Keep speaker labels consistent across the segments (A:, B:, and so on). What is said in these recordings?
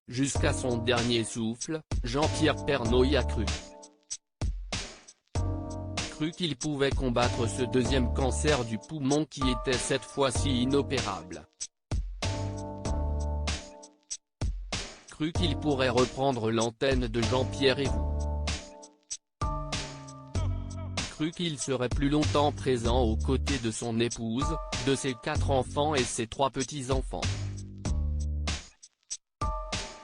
A: Jusqu'à son dernier souffle, Jean-Pierre Pernaut y a cru. Cru qu'il pouvait combattre ce deuxième cancer du poumon qui était cette fois-ci inopérable. Cru qu'il pourrait reprendre l'antenne de Jean-Pierre et vous. Cru qu'il serait plus longtemps présent aux côtés de son épouse, de ses 4 enfants et ses 3 petits-enfants.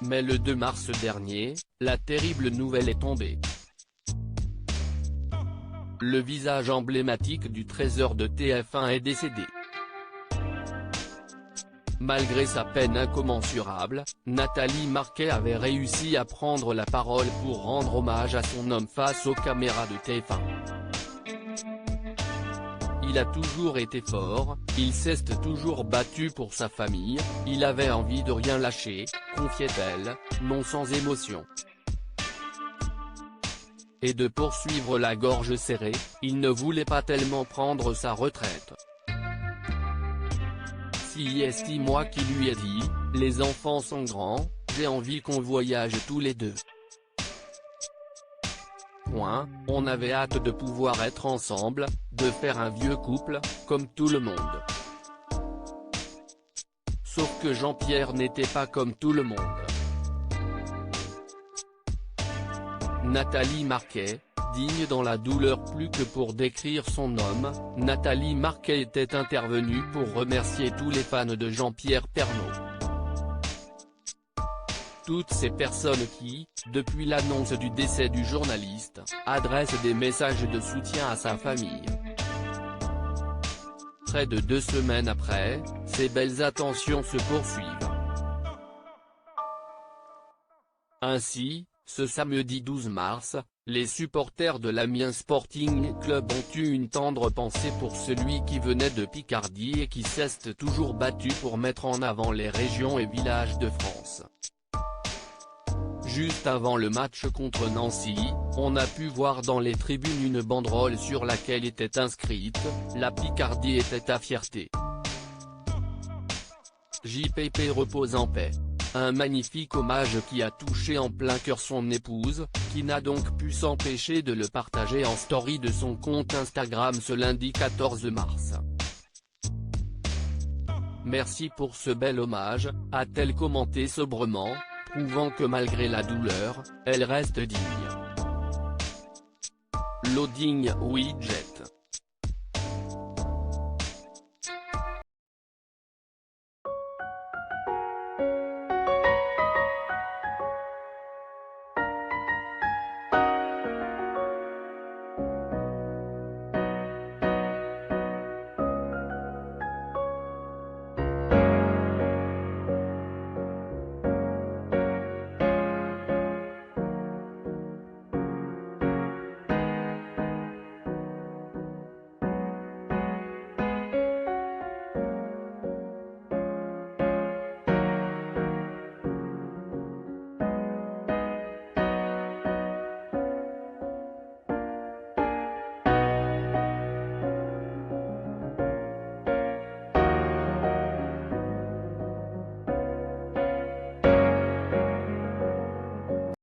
A: Mais le 2 mars dernier, la terrible nouvelle est tombée. Le visage emblématique du trésor de TF1 est décédé. Malgré sa peine incommensurable, Nathalie Marquet avait réussi à prendre la parole pour rendre hommage à son homme face aux caméras de TF1. Il a toujours été fort, il s'est toujours battu pour sa famille, il avait envie de rien lâcher, confiait-elle, non sans émotion. Et de poursuivre la gorge serrée, il ne voulait pas tellement prendre sa retraite. Si est 6 mois qui lui a dit, les enfants sont grands, j'ai envie qu'on voyage tous les deux. On avait hâte de pouvoir être ensemble, de faire un vieux couple, comme tout le monde. Sauf que Jean-Pierre n'était pas comme tout le monde. Nathalie Marquet, digne dans la douleur plus que pour décrire son homme, Nathalie Marquet était intervenue pour remercier tous les fans de Jean-Pierre Pernaut. Toutes ces personnes qui, depuis l'annonce du décès du journaliste, adressent des messages de soutien à sa famille. Près de 2 semaines après, ces belles attentions se poursuivent. Ainsi, ce samedi 12 mars, les supporters de l'Amiens Sporting Club ont eu une tendre pensée pour celui qui venait de Picardie et qui s'est toujours battu pour mettre en avant les régions et villages de France. Juste avant le match contre Nancy, on a pu voir dans les tribunes une banderole sur laquelle était inscrite « La Picardie était ta fierté ». JPP repose en paix. Un magnifique hommage qui a touché en plein cœur son épouse, qui n'a donc pu s'empêcher de le partager en story de son compte Instagram ce lundi 14 mars. Merci pour ce bel hommage, a-t-elle commenté sobrement, prouvant que malgré la douleur, elle reste digne. Loading widget.